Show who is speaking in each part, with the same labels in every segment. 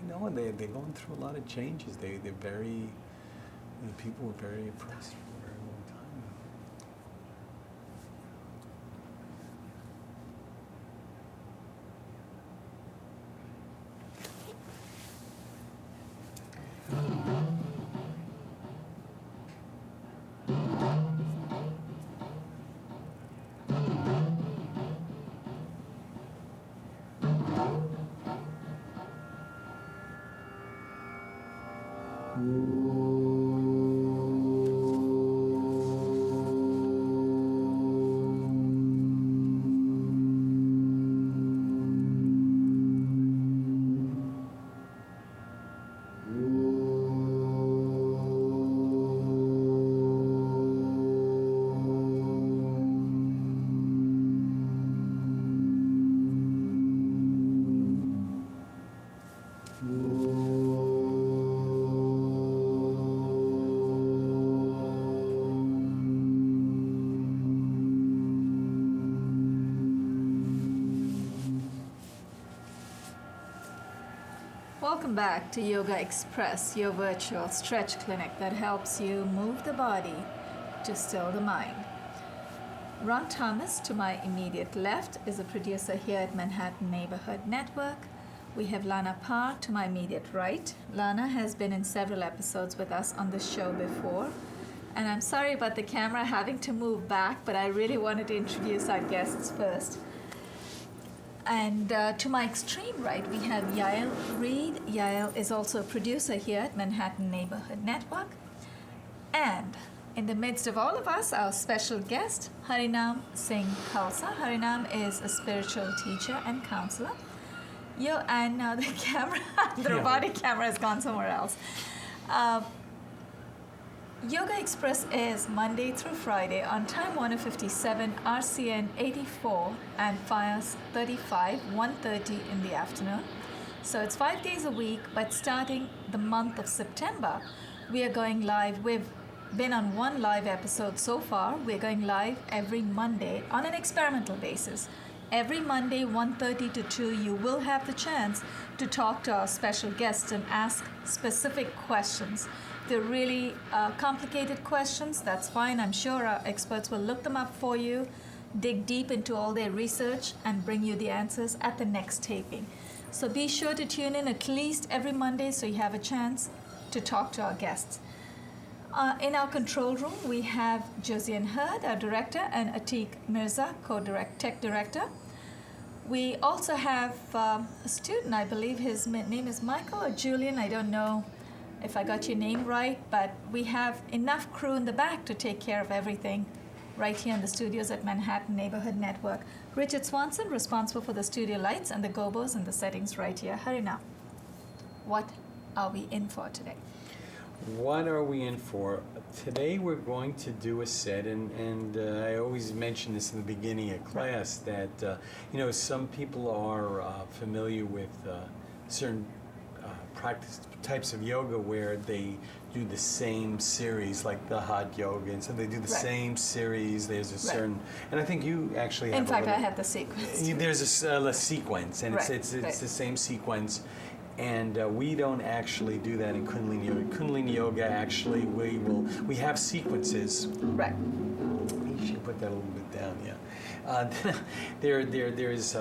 Speaker 1: no, they're going through a lot of changes. They're very, people were very oppressed for a very long time.
Speaker 2: Welcome back to Yogaxpress, your virtual stretch clinic that helps you move the body to still the mind. Ron Thomas, to my immediate left, is a producer here at Manhattan Neighborhood Network. We have Lana Parr to my immediate right. Lana has been in several episodes with us on the show before. And I'm sorry about the camera having to move back, but I really wanted to introduce our guests first. And to my extreme right, we have Yael Reed. Yael is also a producer here at Manhattan Neighborhood Network. And in the midst of all of us, our special guest, Singh Khalsa. Harinam is a spiritual teacher and counselor. And now the camera, the robotic camera has gone somewhere else. Yogaxpress is Monday through Friday on Time Warner 57, RCN 84, and Fios 35, 1:30 in the afternoon. So it's 5 days a week, but starting the month of September, we are going live. We've been on one live episode so far. We're going live every Monday on an experimental basis. Every Monday, 1:30 to 2, you will have the chance to talk to our special guests and ask specific questions. They're really complicated questions. That's fine. I'm sure our experts will look them up for you, dig deep into all their research, and bring you the answers at the next taping. So be sure to tune in at least every Monday so you have a chance to talk to our guests. In our control room, we have Josiane Hurd, our director, and Atiq Mirza, tech director. We also have a student, I believe his name is Michael or Julian, I don't know if I got your name right, but we have enough crew in the back to take care of everything right here in the studios at Manhattan Neighborhood Network. Richard Swanson, responsible for the studio lights and the gobos and the settings right here. Harina, what are we in for today?
Speaker 1: What are we in for? Today we're going to do a set, and I always mention this in the beginning of class, that some people are familiar with certain practice types of yoga where they do the same series, like the hot yoga, and so they do the same series. There's a certain, and I think you actually have.
Speaker 2: In fact, I have the sequence.
Speaker 1: There's a sequence, and it's the same sequence. And we don't actually do that in Kundalini Yoga. Kundalini Yoga, actually, we have sequences.
Speaker 2: Right.
Speaker 1: You should put that a little bit down, yeah. There's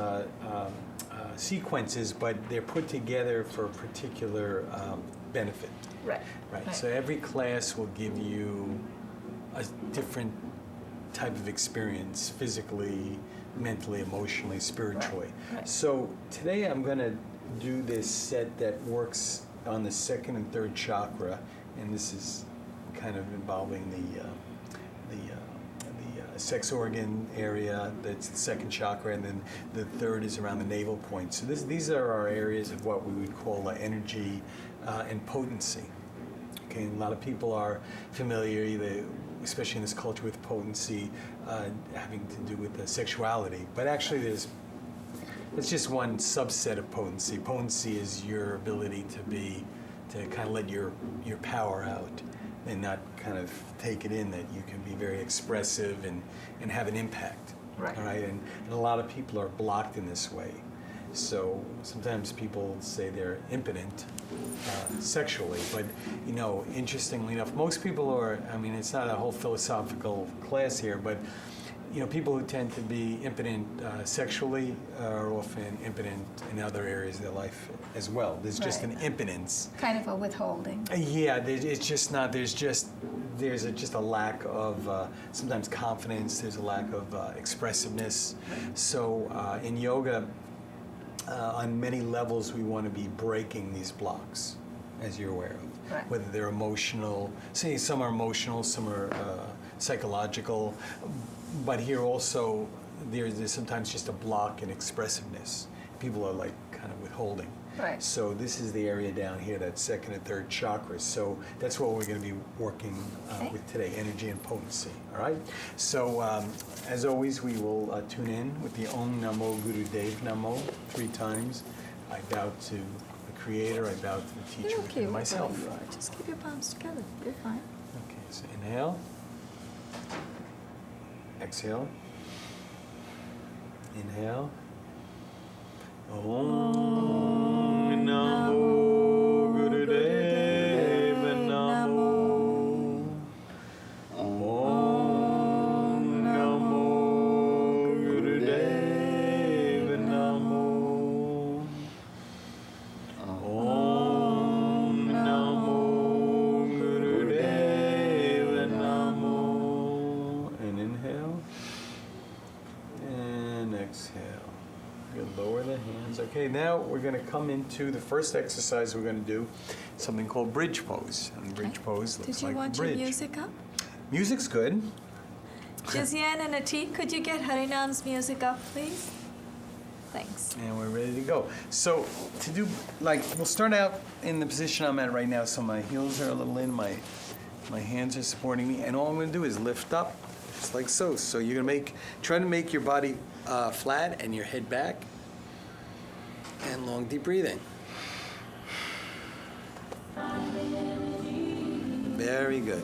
Speaker 1: sequences, but they're put together for a particular benefit.
Speaker 2: Right.
Speaker 1: So every class will give you a different type of experience, physically, mentally, emotionally, spiritually. Right. So today I'm going to do this set that works on the second and third chakra, and this is kind of involving the sex organ area. That's the second chakra, and then the third is around the navel point. So these are our areas of what we would call energy and potency. Okay, and a lot of people are familiar, especially in this culture, with potency having to do with sexuality. But actually, it's just one subset of potency. Potency is your ability to kind of let your power out and not kind of take it in, that you can be very expressive and have an impact.
Speaker 2: Right.
Speaker 1: All right. And a lot of people are blocked in this way. So sometimes people say they're impotent sexually, but interestingly enough, most people are. I mean, it's not a whole philosophical class here, but people who tend to be impotent sexually are often impotent in other areas of their life as well. There's just an impotence.
Speaker 2: Kind of a withholding.
Speaker 1: Yeah, it's just not. There's just a lack of sometimes confidence. There's a lack of expressiveness. So in yoga, on many levels, we want to be breaking these blocks, as you're aware of.
Speaker 2: Right.
Speaker 1: Whether they're emotional, say some are emotional, some are psychological. But here also, there's sometimes just a block in expressiveness. People are like kind of withholding.
Speaker 2: Right.
Speaker 1: So this is the area down here, that second and third chakras. So that's what we're going to be working with today, energy and potency. All right. So as always, we will tune in with the Om Namo Guru Dev Namo 3 times. I bow to the Creator. I bow to the Teacher within myself.
Speaker 2: You are. Just keep your palms together. You're fine.
Speaker 1: Okay. So inhale. Exhale. Inhale. Om Namo Gurudeva Namo. Om Namo Gurudeva Namo. Om Namo Gurudeva Namo. And inhale. And exhale. You lower the hands. Okay, now we're going to come into the first exercise we're going to do, something called bridge pose. And bridge pose looks like a bridge.
Speaker 2: Did you want your music up?
Speaker 1: Music's good.
Speaker 2: Josiane and Atik, could you get Harinam's music up, please? Thanks.
Speaker 1: And we're ready to go. So to do, we'll start out in the position I'm at right now. So my heels are a little in, my hands are supporting me, and all I'm going to do is lift up, just like so. So you're going to try to make your body flat and your head back, and long deep breathing. Very good.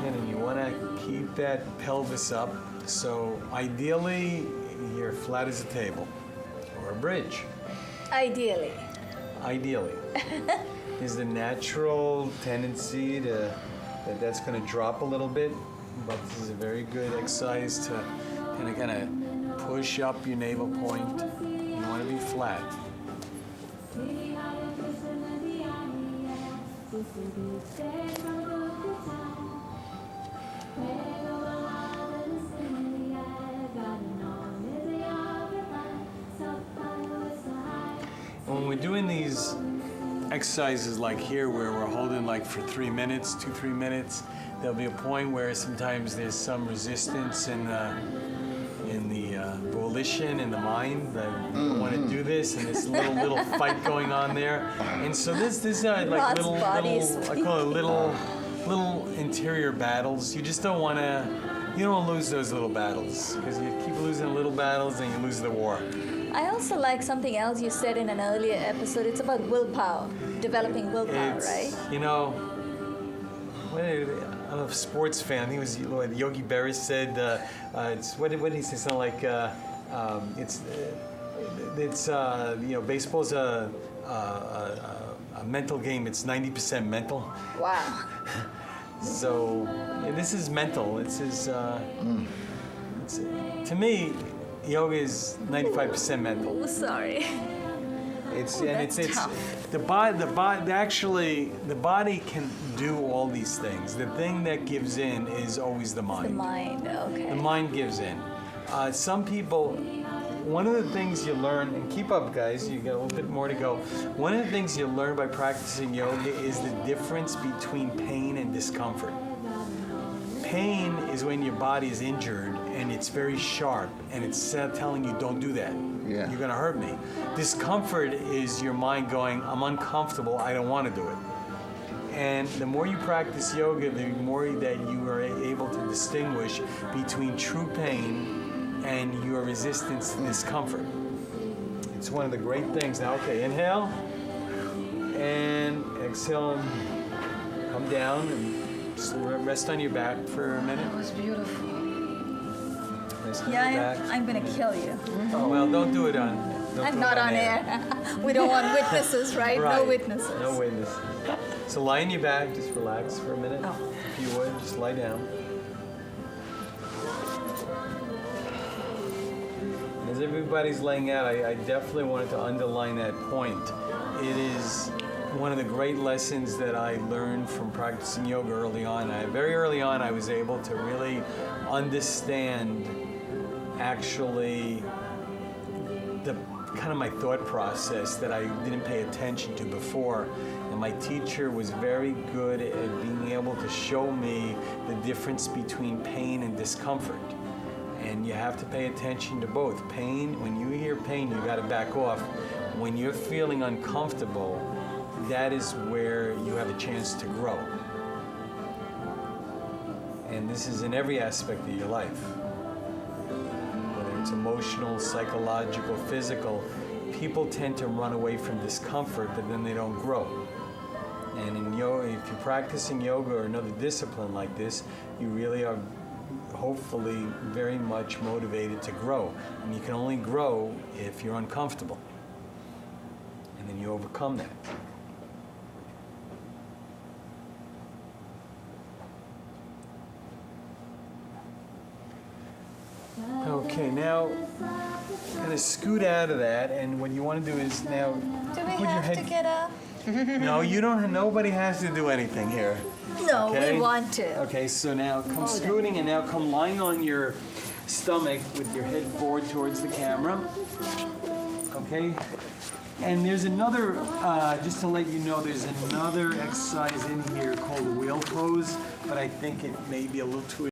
Speaker 1: And you want to keep that pelvis up. So ideally, you're flat as a table or a bridge.
Speaker 2: Ideally.
Speaker 1: Ideally. There's the natural tendency that's going to drop a little bit, but this is a very good exercise to kind of push up your navel point. You want to be flat. When we're doing these exercises like here, where we're holding for 3 minutes, 2-3 minutes, there'll be a point where sometimes there's some resistance in the volition in the mind that you want to do this, and this little fight going on there. And so this like little I call it little interior battles. You just don't want to lose those little battles, because you keep losing little battles and you lose the war.
Speaker 2: I also like something else you said in an earlier episode. It's about willpower, developing willpower, right?
Speaker 1: I'm a sports fan. I think it was Yogi Berra said. What did he say? Something like baseball's a mental game. It's 90% mental.
Speaker 2: Wow.
Speaker 1: So this is mental. To me, yoga is 95% mental.
Speaker 2: Oh, sorry.
Speaker 1: It's
Speaker 2: tough.
Speaker 1: The body can do all these things. The thing that gives in is always the mind.
Speaker 2: The mind, okay.
Speaker 1: The mind gives in. Some people, one of the things you learn, and keep up guys, you got a little bit more to go. One of the things you learn by practicing yoga is the difference between pain and discomfort. Pain is when your body is injured and it's very sharp and it's telling you, don't do that.
Speaker 3: Yeah.
Speaker 1: You're gonna hurt me. Discomfort is your mind going, I'm uncomfortable, I don't want to do it. And the more you practice yoga, the more that you are able to distinguish between true pain and your resistance to discomfort. It's one of the great things. Now, okay, inhale and exhale, and come down and just rest on your back for a minute.
Speaker 2: That was beautiful.
Speaker 1: Nice.
Speaker 2: Yeah, I'm gonna kill you.
Speaker 1: Oh, well, don't do it on. Don't
Speaker 2: I'm
Speaker 1: do it
Speaker 2: not on air. We don't want witnesses, right? No
Speaker 1: Right.
Speaker 2: witnesses.
Speaker 1: No witnesses. So lie on your back. Just relax for a minute.
Speaker 2: Oh.
Speaker 1: If you would, just lie down. As everybody's laying out, I definitely wanted to underline that point. It is one of the great lessons that I learned from practicing yoga early on. Very early on, I was able to really understand actually the kind of my thought process that I didn't pay attention to before. And my teacher was very good at being able to show me the difference between pain and discomfort. And you have to pay attention to both. Pain, when you hear pain, you got to back off. When you're feeling uncomfortable, that is where you have a chance to grow. And this is in every aspect of your life. Whether it's emotional, psychological, physical, people tend to run away from discomfort, but then they don't grow. And in yoga, if you're practicing yoga or another discipline like this, you really are hopefully very much motivated to grow. And you can only grow if you're uncomfortable. And then you overcome that. Okay, now kind of scoot out of that, and what you want to do is now
Speaker 2: Do we
Speaker 1: put your
Speaker 2: have
Speaker 1: head.
Speaker 2: to get up?
Speaker 1: No, you don't. Nobody has to do anything here.
Speaker 2: No,
Speaker 1: Okay?
Speaker 2: we want to.
Speaker 1: Okay, so now come scooting, and now come lying on your stomach with your head forward towards the camera. Okay, and there's another. Just to let you know, there's another exercise in here called the wheel pose, but I think it may be a little too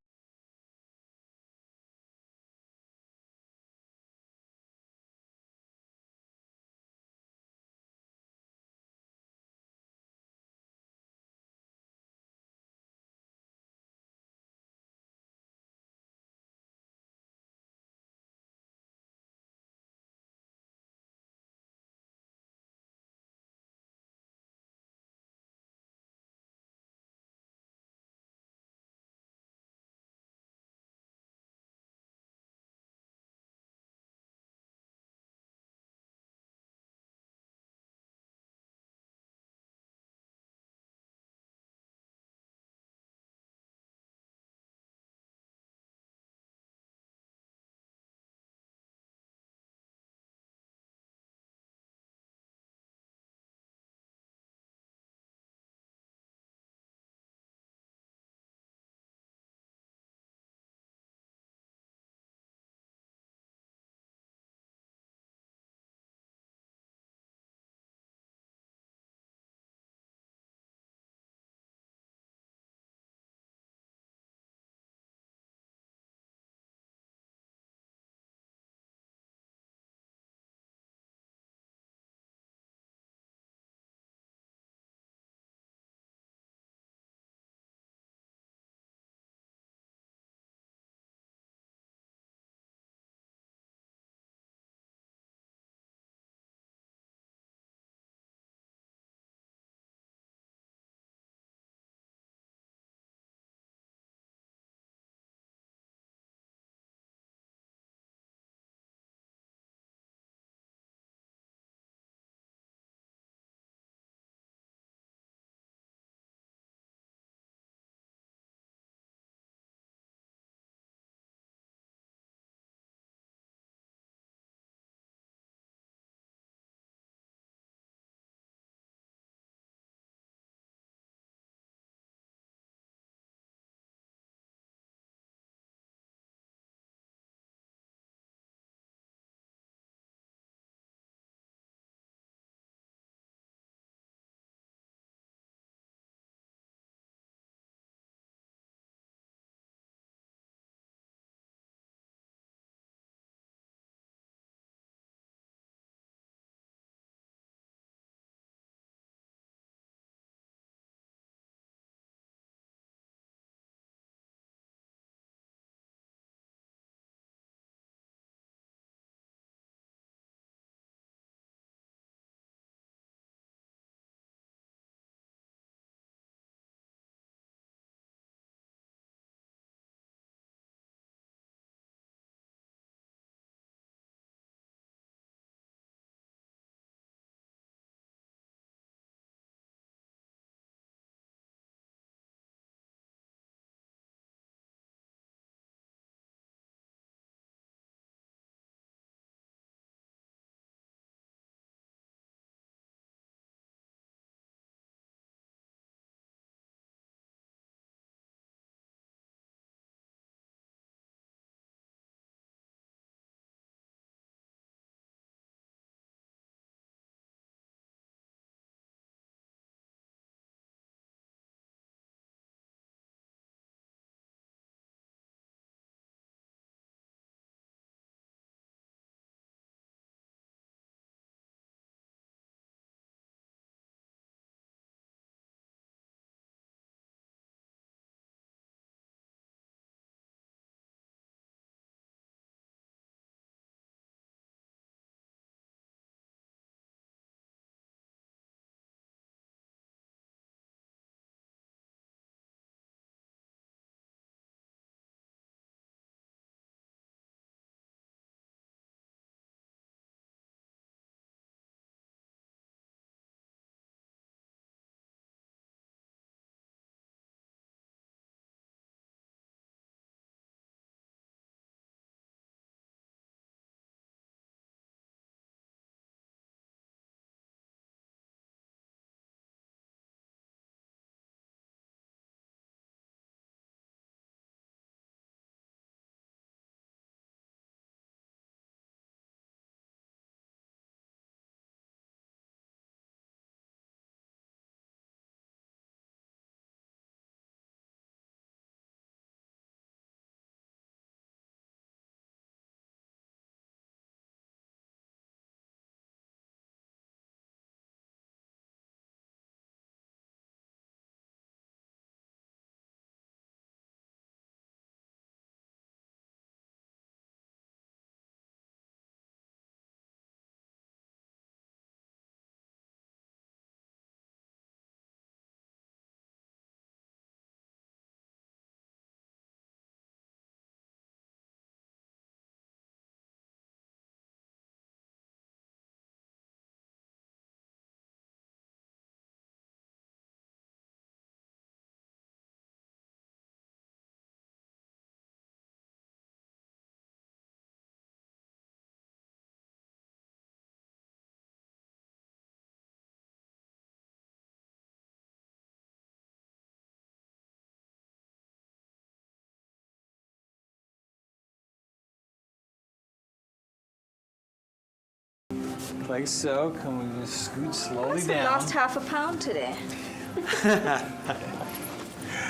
Speaker 1: like so. Come we just scoot slowly
Speaker 2: I
Speaker 1: down.
Speaker 2: lost half a pound today.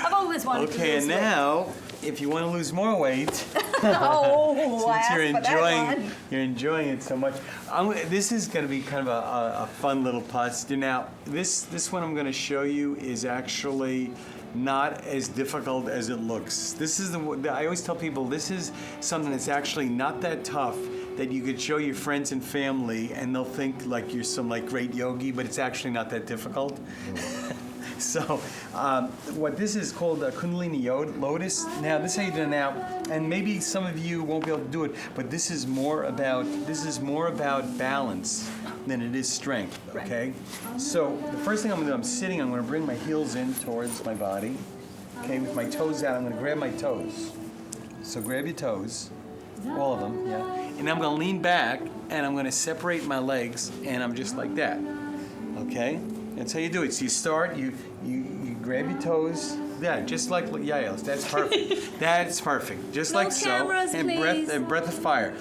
Speaker 2: I've always wanted to
Speaker 1: Okay,
Speaker 2: lose
Speaker 1: and now, if you want to lose more weight,
Speaker 2: Oh, I
Speaker 1: since
Speaker 2: asked for that one.
Speaker 1: you're enjoying it so much, this is going to be kind of a fun little posture. Now, this one I'm going to show you is actually not as difficult as it looks. This is I always tell people this is something that's actually not that tough, that you could show your friends and family and they'll think like you're some like great yogi, but it's actually not that difficult. So what this is called a Kundalini Lotus. Now this is how you do it now, and maybe some of you won't be able to do it, but this is more about balance than it is strength. Okay. So the first thing I'm going to do, I'm sitting. I'm going to bring my heels in towards my body. Okay, with my toes out, I'm going to grab my toes. So grab your toes, all of them. Yeah. And I'm going to lean back, and I'm going to separate my legs, and I'm just like that. Okay. That's how you do it. So you start, you grab your toes, yeah, just like Yael. That's perfect. That's perfect. Just
Speaker 2: No
Speaker 1: like so.
Speaker 2: cameras,
Speaker 1: And
Speaker 2: please.
Speaker 1: breath of fire.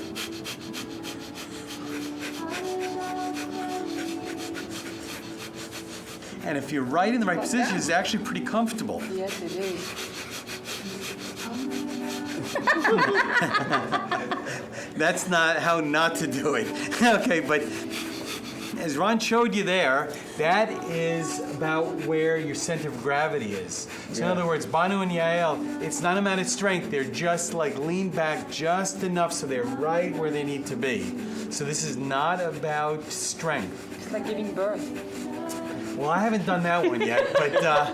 Speaker 1: And if you're right in the right position, it's actually pretty comfortable.
Speaker 3: Yes, it is.
Speaker 1: That's not how not to do it. Okay, but as Ron showed you there, that is about where your center of gravity is. So in other words, Banu and Yael, it's not a matter of strength. They're just like lean back just enough so they're right where they need to be. So this is not about strength.
Speaker 3: It's like giving birth.
Speaker 1: Well, I haven't done that one yet, but
Speaker 4: I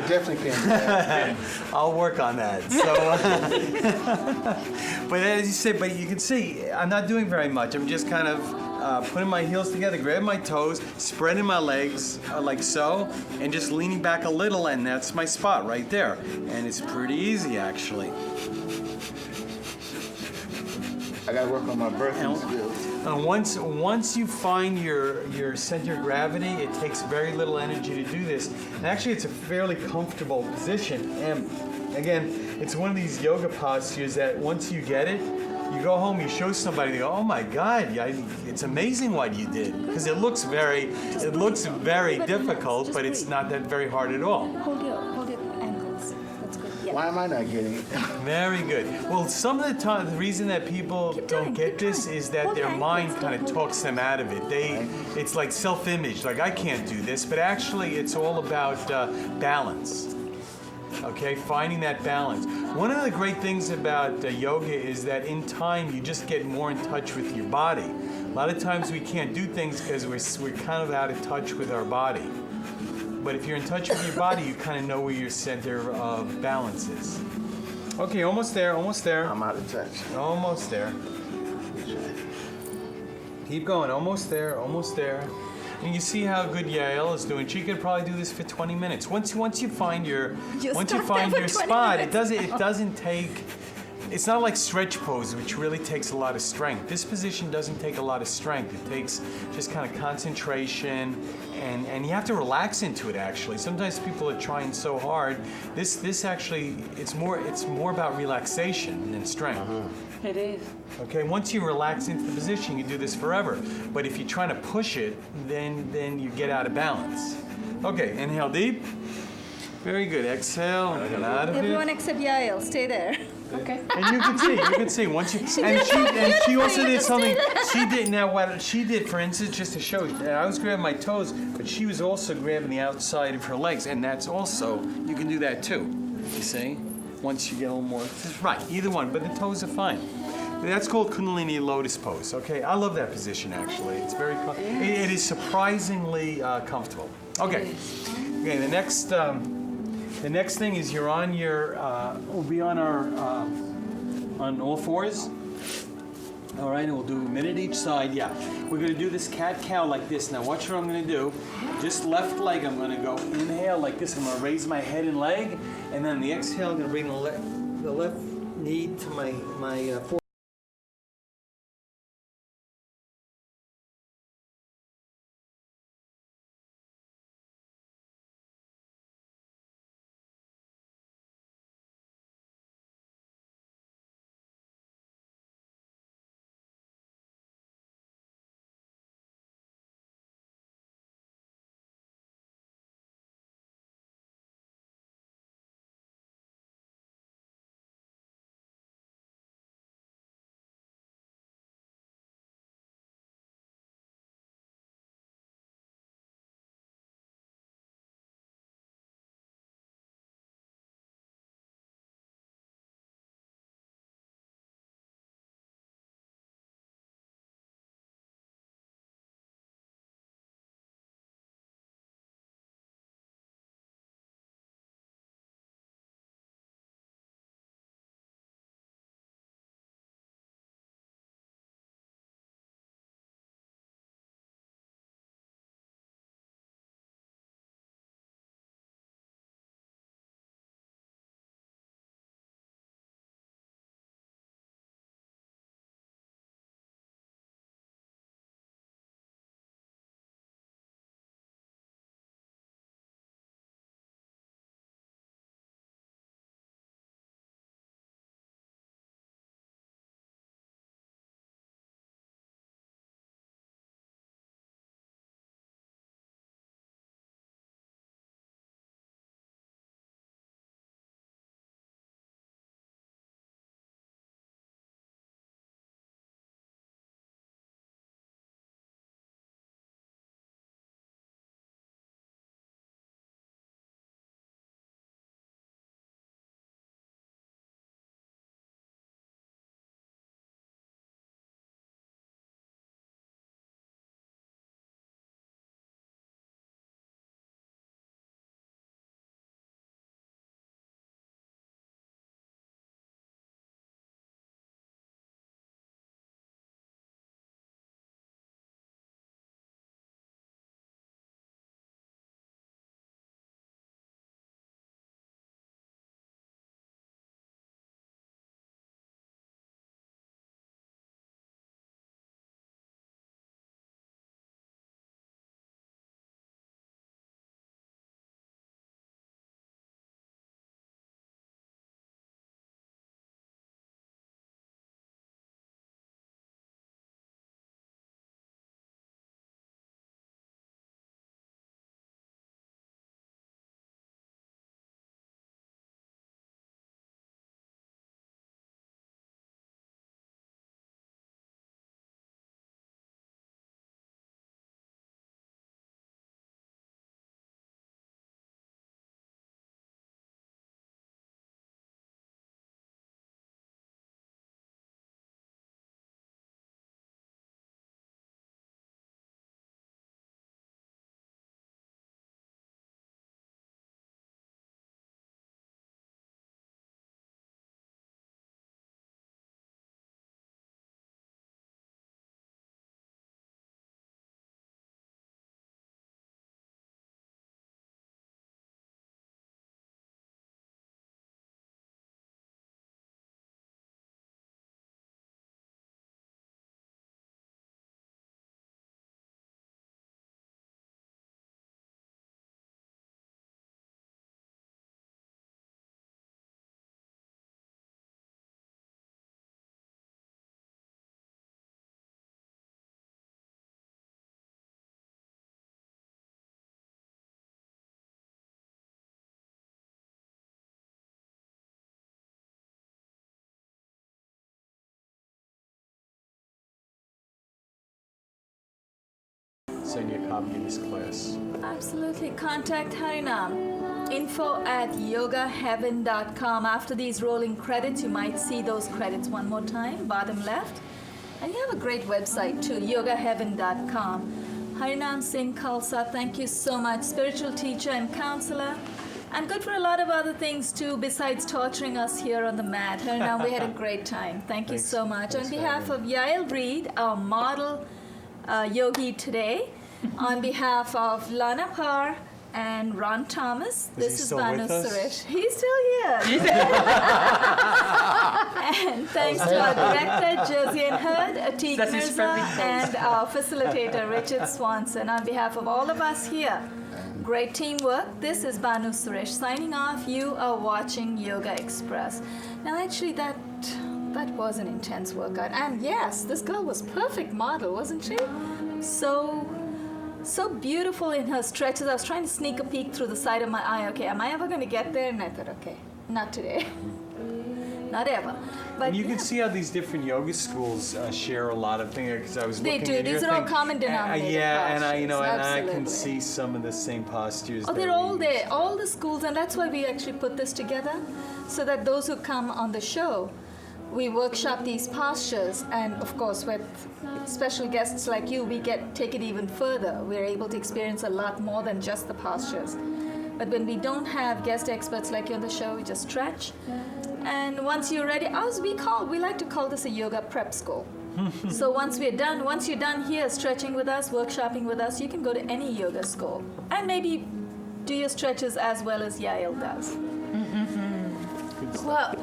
Speaker 4: definitely can't do that.
Speaker 1: I'll work on that. So, but as you said, but you can see, I'm not doing very much. I'm just kind of putting my heels together, grabbing my toes, spreading my legs like so, and just leaning back a little, and that's my spot right there. And it's pretty easy, actually.
Speaker 4: I gotta work on my birthing skills.
Speaker 1: And once you find your center of gravity, it takes very little energy to do this. And actually, it's a fairly comfortable position. And again, it's one of these yoga postures that once you get it, you go home, you show somebody, they go, "Oh my God, it's amazing what you did." Because it looks very difficult, but it's not that very hard at all.
Speaker 2: Hold your ankles. That's good. Yeah.
Speaker 4: Why am I not getting it?
Speaker 1: Very good. Well, some of the time, the reason that people don't get this is that their mind kind of talks them out of it. It's like self-image, like I can't do this, but actually it's all about balance. Okay, finding that balance. One of the great things about yoga is that in time you just get more in touch with your body. A lot of times we can't do things because we're kind of out of touch with our body. But if you're in touch with your body, you kind of know where your center of balance is. Okay, almost there, almost there.
Speaker 4: I'm out of touch.
Speaker 1: Almost there. Keep going, almost there, almost there. And you see how good Yael is doing. She could probably do this for 20 minutes. Once you find your spot, it doesn't take. It's not like stretch pose, which really takes a lot of strength. This position doesn't take a lot of strength. It takes just kind of concentration, and you have to relax into it. Actually, sometimes people are trying so hard. This actually, it's more about relaxation than strength.
Speaker 3: It is.
Speaker 1: Okay, once you relax into the position, you do this forever. But if you're trying to push it, then you get out of balance. Okay, inhale deep. Very good. Exhale and get out of
Speaker 2: Everyone
Speaker 1: it.
Speaker 2: except Yael, stay there.
Speaker 3: Okay.
Speaker 1: And you can see once you. And she also did something. She did now. What she did, for instance, just to show you, I was grabbing my toes, but she was also grabbing the outside of her legs, and that's also you can do that too. You see, once you get a little more. Right, either one, but the toes are fine. That's called Kundalini Lotus pose. Okay, I love that position actually. It's very. It is surprisingly comfortable. Okay. Okay. The next thing is you're on your. We'll be on our on all fours. All right, and we'll do a minute each side. Yeah, we're going to do this cat-cow like this. Now watch what I'm going to do. Just left leg, I'm going to go inhale like this. I'm going to raise my head and leg, and then the exhale, I'm going to bring the left knee to my forehead. send you a copy of this class.
Speaker 2: Absolutely. Contact Harinam. info@yogaheaven.com. After these rolling credits, you might see those credits one more time, bottom left. And you have a great website too, yogaheaven.com. Harinam Singh Khalsa, thank you so much. Spiritual teacher and counselor. And good for a lot of other things too, besides torturing us here on the mat. Harinam, we had a great time. Thank you so much.
Speaker 1: Thanks
Speaker 2: On
Speaker 1: for
Speaker 2: behalf
Speaker 1: having
Speaker 2: of Yael Reed, our model yogi today, on behalf of Lana Parr and Ron Thomas,
Speaker 1: he
Speaker 2: this is
Speaker 1: still
Speaker 2: Banu
Speaker 1: with us?
Speaker 2: Suresh. He's still here. And thanks to our director, Josiane Hurd, Atik
Speaker 3: That's his
Speaker 2: Mirza,
Speaker 3: friendly face.
Speaker 2: and our facilitator, Richard Swanson. On behalf of all of us here, great teamwork. This is Banu Suresh signing off. You are watching Yoga Express. Now, actually, that was an intense workout. And yes, this girl was perfect model, wasn't she? So beautiful in her stretches. I was trying to sneak a peek through the side of my eye. Okay, am I ever going to get there? And I thought, okay, not today. Not ever. But
Speaker 1: And you can see how these different yoga schools share a lot of things. Because I was
Speaker 2: They
Speaker 1: looking
Speaker 2: do.
Speaker 1: at your
Speaker 2: These are all
Speaker 1: thing.
Speaker 2: common denominator
Speaker 1: Yeah, and I and I
Speaker 2: postures.
Speaker 1: can
Speaker 2: Absolutely.
Speaker 1: see some of the same postures.
Speaker 2: Oh,
Speaker 1: that
Speaker 2: they're
Speaker 1: we
Speaker 2: all
Speaker 1: use.
Speaker 2: there, all the schools, and that's why we actually put this together, so that those who come on the show, we workshop these postures, and of course, with special guests like you, we take it even further. We're able to experience a lot more than just the postures. But when we don't have guest experts like you on the show, we just stretch. And once you're ready, we like to call this a yoga prep school. So once you're done here stretching with us, workshopping with us, you can go to any yoga school and maybe do your stretches as well as Yael does. Well,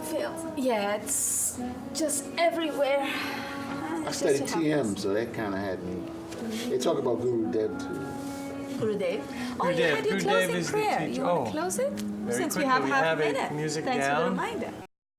Speaker 2: it's just everywhere.
Speaker 4: I studied TM, so that kind of had me. They talk about Guru Dev too.
Speaker 2: Gurudev. Oh, you
Speaker 1: Gurudev.
Speaker 2: had your
Speaker 1: Gurudev
Speaker 2: closing
Speaker 1: is the
Speaker 2: prayer.
Speaker 1: teacher.
Speaker 2: You want
Speaker 1: Oh.
Speaker 2: to close it?
Speaker 1: Very
Speaker 2: Since we
Speaker 1: quickly,
Speaker 2: have
Speaker 1: we
Speaker 2: half
Speaker 1: have
Speaker 2: a
Speaker 1: it,
Speaker 2: minute.
Speaker 1: music
Speaker 2: Thanks for the
Speaker 1: down.
Speaker 2: reminder.